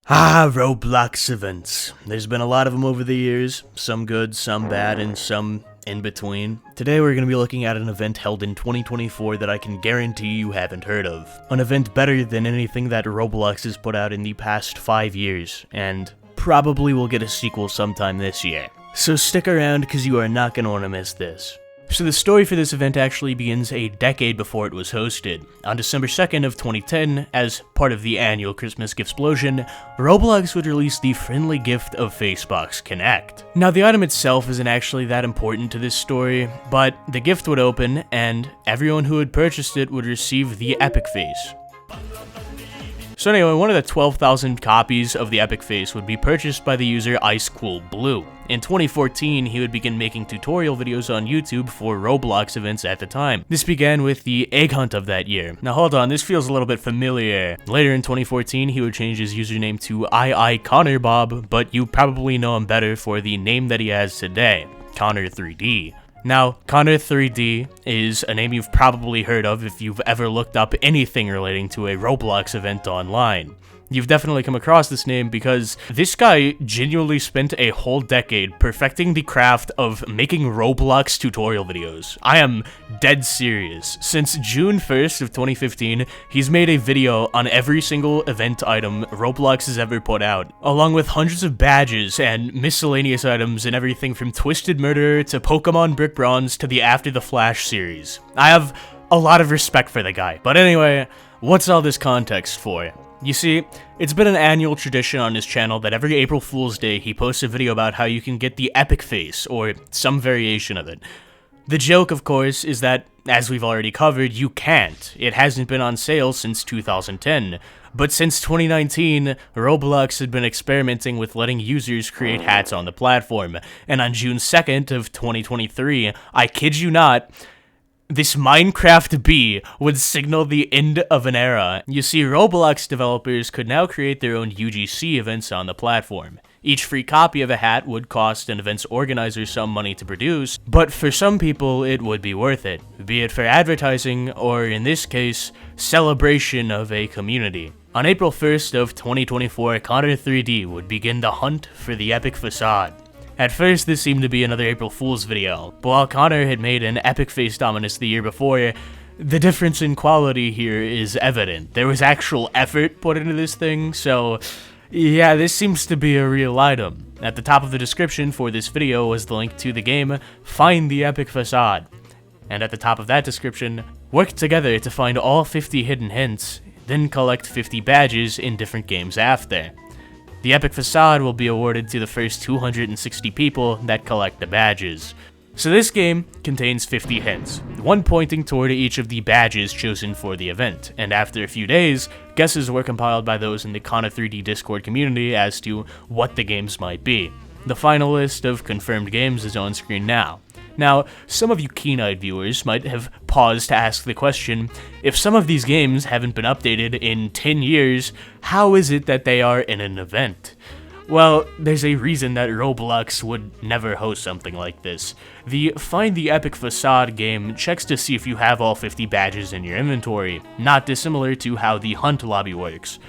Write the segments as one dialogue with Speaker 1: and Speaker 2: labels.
Speaker 1: Roblox events. There's been a lot of them over the years, some good, some bad, and some in between. Today we're going to be looking at an event held in 2024 that I can guarantee you haven't heard of. An event better than anything that Roblox has put out in the past 5 years, and probably will get a sequel sometime this year. So stick around because you are not going to want to miss this. So the story for this event actually begins a decade before it was hosted. On December 2nd of 2010, as part of the annual Christmas Giftsplosion, Roblox would release the friendly gift of Facebox Connect. Now the item itself isn't actually that important to this story, but the gift would open, and everyone who had purchased it would receive the Epic Face. So anyway, one of the 12,000 copies of the Epic Face would be purchased by the user IceCoolBlue. In 2014, he would begin making tutorial videos on YouTube for Roblox events at the time. This began with the egg hunt of that year. Now hold on, this feels a little bit familiar. Later in 2014, he would change his username to IConnorBob, but you probably know him better for the name that he has today, Conor3D. Now, Conor3D is a name you've probably heard of if you've ever looked up anything relating to a Roblox event online. You've definitely come across this name because this guy genuinely spent a whole decade perfecting the craft of making Roblox tutorial videos. I am dead serious. Since June 1st of 2015, he's made a video on every single event item Roblox has ever put out, along with hundreds of badges and miscellaneous items and everything from Twisted Murder to Pokemon Brick Bronze to the After the Flash series. I have a lot of respect for the guy. But anyway, what's all this context for? You see, it's been an annual tradition on his channel that every April Fool's Day he posts a video about how you can get the Epic Face, or some variation of it. The joke, of course, is that, as we've already covered, you can't. It hasn't been on sale since 2010. But since 2019, Roblox had been experimenting with letting users create hats on the platform, and on June 2nd of 2023, I kid you not, this Minecraft bee would signal the end of an era. You see, Roblox developers could now create their own UGC events on the platform. Each free copy of a hat would cost an event's organizer some money to produce, but for some people it would be worth it, be it for advertising or, in this case, celebration of a community. On April 1st of 2024, Conor3D would begin the hunt for the Epic Facade. At first, this seemed to be another April Fool's video, but while Conor had made an Epic Face Dominus the year before, the difference in quality here is evident. There was actual effort put into this thing, so yeah, this seems to be a real item. At the top of the description for this video was the link to the game, Find the Epic Facade. And at the top of that description, work together to find all 50 hidden hints, then collect 50 badges in different games after. The Epic Facade will be awarded to the first 260 people that collect the badges. So this game contains 50 hints, one pointing toward each of the badges chosen for the event, and after a few days, guesses were compiled by those in the Conor3D Discord community as to what the games might be. The final list of confirmed games is on screen now. Now, some of you keen-eyed viewers might have paused to ask the question, if some of these games haven't been updated in 10 years, how is it that they are in an event? Well, there's a reason that Roblox would never host something like this. The Find the Epic Facade game checks to see if you have all 50 badges in your inventory, not dissimilar to how the Hunt lobby works.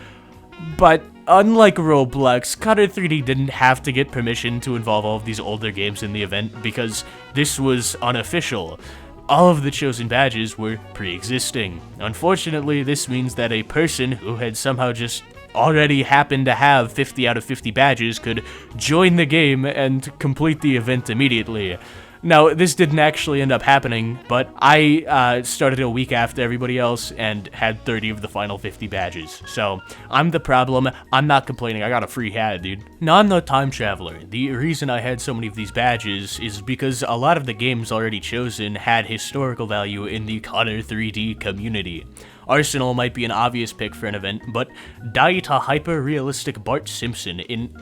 Speaker 1: But unlike Roblox, Conor3D didn't have to get permission to involve all of these older games in the event because this was unofficial. All of the chosen badges were pre-existing. Unfortunately, this means that a person who had somehow just already happened to have 50 out of 50 badges could join the game and complete the event immediately. Now, this didn't actually end up happening, but I started a week after everybody else and had 30 of the final 50 badges. So, I'm the problem. I'm not complaining. I got a free hat, dude. Now, I'm no time traveler. The reason I had so many of these badges is because a lot of the games already chosen had historical value in the Conor3D community. Arsenal might be an obvious pick for an event, but die to hyper-realistic Bart Simpson in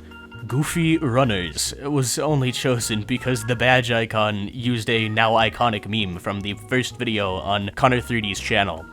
Speaker 1: Goofy Runners was only chosen because the badge icon used a now iconic meme from the first video on Conor3D's channel.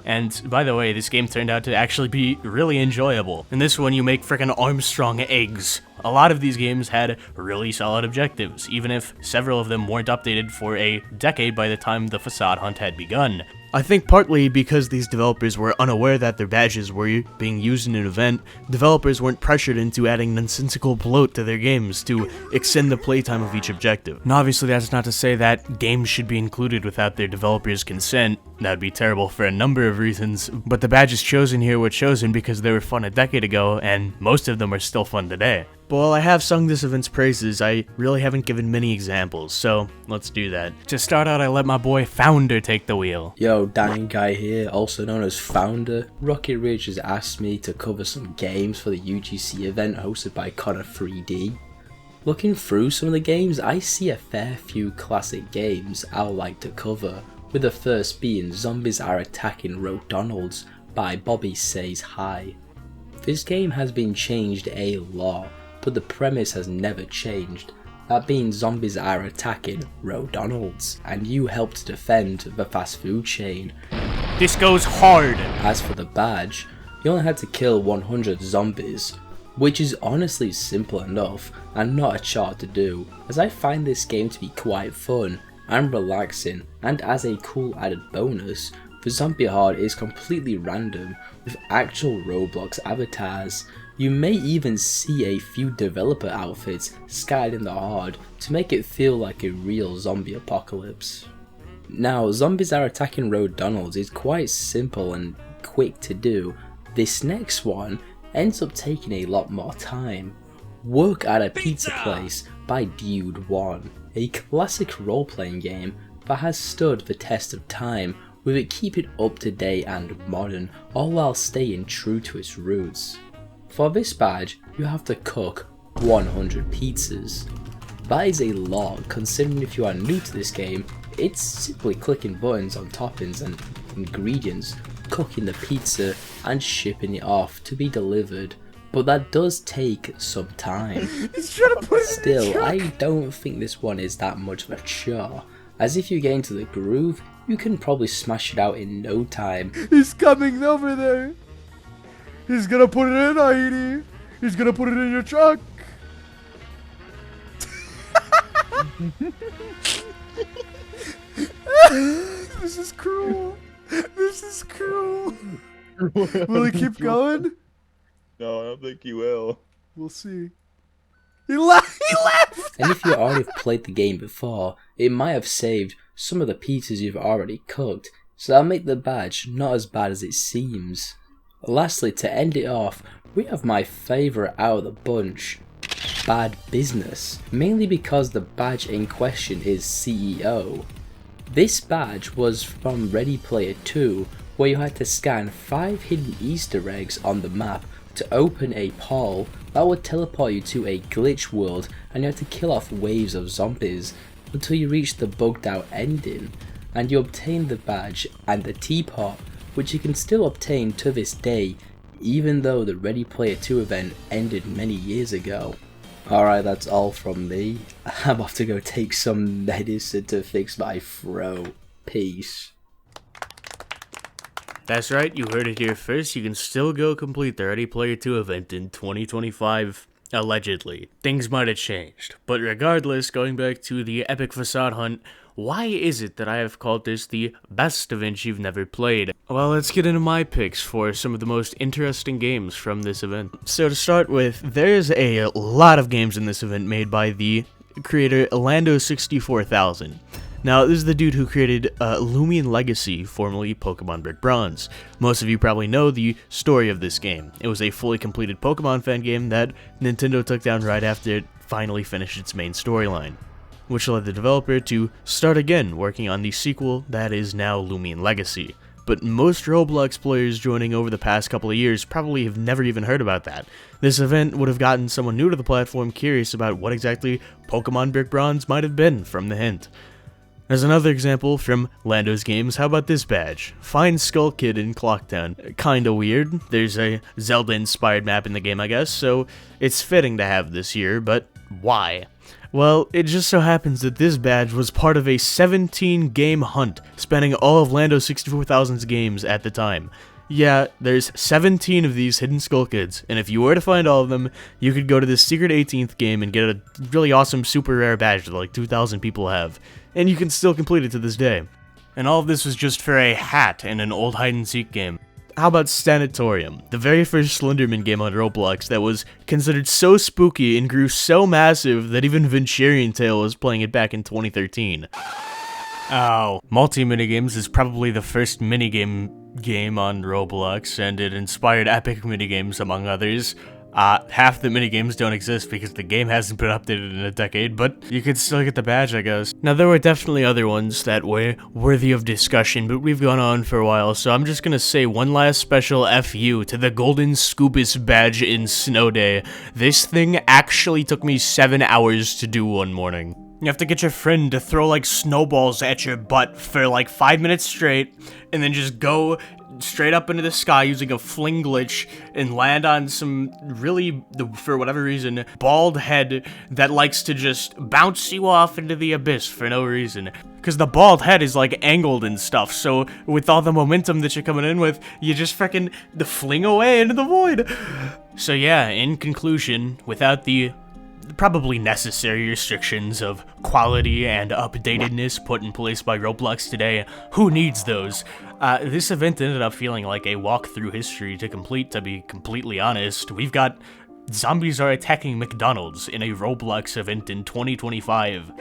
Speaker 1: And by the way, this game turned out to actually be really enjoyable. In this one, you make frickin' Armstrong eggs. A lot of these games had really solid objectives, even if several of them weren't updated for a decade by the time the Facade hunt had begun. I think partly because these developers were unaware that their badges were being used in an event, developers weren't pressured into adding nonsensical bloat to their games to extend the playtime of each objective. And obviously that's not to say that games should be included without their developers' consent. That'd be terrible for a number of reasons, but the badges chosen here were chosen because they were fun a decade ago, and most of them are still fun today. But while I have sung this event's praises, I really haven't given many examples, so let's do that. To start out, I let my boy Founder take the wheel.
Speaker 2: Yo, Dying Guy here, also known as Founder. RocketRidge has asked me to cover some games for the UGC event hosted by Conor3D. Looking through some of the games, I see a fair few classic games I would like to cover, with the first being Zombies Are Attacking McDonald's by Bobby Says Hi. This game has been changed a lot, but the premise has never changed, that being zombies are attacking McDonald's, and you help to defend the fast food chain.
Speaker 1: This goes hard!
Speaker 2: As for the badge, you only had to kill 100 zombies, which is honestly simple enough and not a chore to do, as I find this game to be quite fun and relaxing, and as a cool added bonus, the zombie horde is completely random with actual Roblox avatars. You may even see a few developer outfits scattered in the horde to make it feel like a real zombie apocalypse. Now, Zombies Are Attacking McDonald's is quite simple and quick to do. This next one ends up taking a lot more time. Work at a Pizza Place by Dude 1, a classic role-playing game that has stood the test of time, with it keeping up to date and modern, all while staying true to its roots. For this badge, you have to cook 100 pizzas. That is a lot, considering if you are new to this game, it's simply clicking buttons on toppings and ingredients, cooking the pizza and shipping it off to be delivered. But that does take some time. Still, I don't think this one is that much of a chore, as if you get into the groove, you can probably smash it out in no time.
Speaker 3: He's coming over there. He's gonna put it in, Heidi. He's gonna put it in your truck. This is cruel. This is cruel. Will he keep going?
Speaker 4: No, I don't think he will.
Speaker 3: We'll see. He left! He left!
Speaker 2: And if you already have played the game before, it might have saved some of the pizzas you've already cooked, so that'll make the badge not as bad as it seems. Lastly, to end it off, we have my favourite out of the bunch, Bad Business, mainly because the badge in question is CEO. This badge was from Ready Player 2, where you had to scan 5 hidden Easter eggs on the map to open a portal that would teleport you to a glitch world, and you had to kill off waves of zombies until you reached the bugged out ending, and you obtained the badge and the teapot, which you can still obtain to this day, even though the Ready Player 2 event ended many years ago. Alright, that's all from me. I'm off to go take some medicine to fix my throat. Peace.
Speaker 1: That's right, you heard it here first. You can still go complete the Ready Player 2 event in 2025, allegedly. Things might have changed, but regardless, going back to the epic Facade hunt, why is it that I have called this the best event you've never played? Well, let's get into my picks for some of the most interesting games from this event. So to start with, there's a lot of games in this event made by the creator Lando64000. Now, this is the dude who created Lumion Legacy, formerly Pokemon Brick Bronze. Most of you probably know the story of this game. It was a fully completed Pokemon fan game that Nintendo took down right after it finally finished its main storyline, which led the developer to start again working on the sequel that is now Lumion Legacy. But most Roblox players joining over the past couple of years probably have never even heard about that. This event would have gotten someone new to the platform curious about what exactly Pokemon Brick Bronze might have been from the hint. As another example from Lando's games, how about this badge? Find Skull Kid in Clocktown. Kinda weird. There's a Zelda-inspired map in the game, I guess, so it's fitting to have this here, but why? Well, it just so happens that this badge was part of a 17-game hunt, spanning all of Lando64000's games at the time. Yeah, there's 17 of these hidden Skull Kids, and if you were to find all of them, you could go to this secret 18th game and get a really awesome super rare badge that like 2,000 people have, and you can still complete it to this day. And all of this was just for a hat and an old hide-and-seek game. How about Sanatorium, the very first Slenderman game on Roblox that was considered so spooky and grew so massive that even Venturian Tale was playing it back in 2013. Oh, Multi-Minigames is probably the first minigame game on Roblox, and it inspired epic minigames among others. Half the minigames don't exist because the game hasn't been updated in a decade, but you could still get the badge, I guess. Now, there were definitely other ones that were worthy of discussion, but we've gone on for a while, so I'm just gonna say one last special FU to the Golden Scoobus badge in Snow Day. This thing actually took me 7 hours to do one morning. You have to get your friend to throw, like, snowballs at your butt for, like, 5 minutes straight, and then just go straight up into the sky using a fling glitch and land on some really, for whatever reason, bald head that likes to just bounce you off into the abyss for no reason. Because the bald head is, like, angled and stuff, so with all the momentum that you're coming in with, you just freaking fling away into the void. So yeah, in conclusion, without the probably necessary restrictions of quality and updatedness put in place by Roblox today, who needs those? This event ended up feeling like a walk through history to complete, to be completely honest. We've got zombies are attacking McDonald's in a Roblox event in 2025.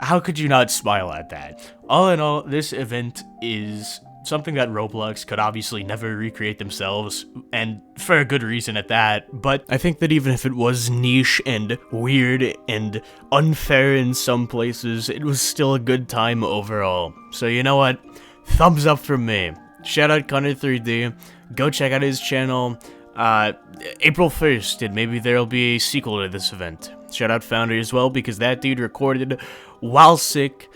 Speaker 1: How could you not smile at that? All in all, this event is something that Roblox could obviously never recreate themselves, and for a good reason at that, but I think that even if it was niche and weird and unfair in some places, it was still a good time overall. So you know what? Thumbs up from me. Shout out Conor3D. Go check out his channel April 1st, and maybe there'll be a sequel to this event. Shout out Founder as well, because that dude recorded while sick.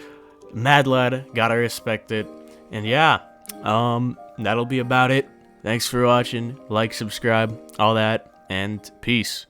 Speaker 1: Mad lad, gotta respect it. And yeah, that'll be about it. Thanks for watching, like, subscribe, all that, and peace.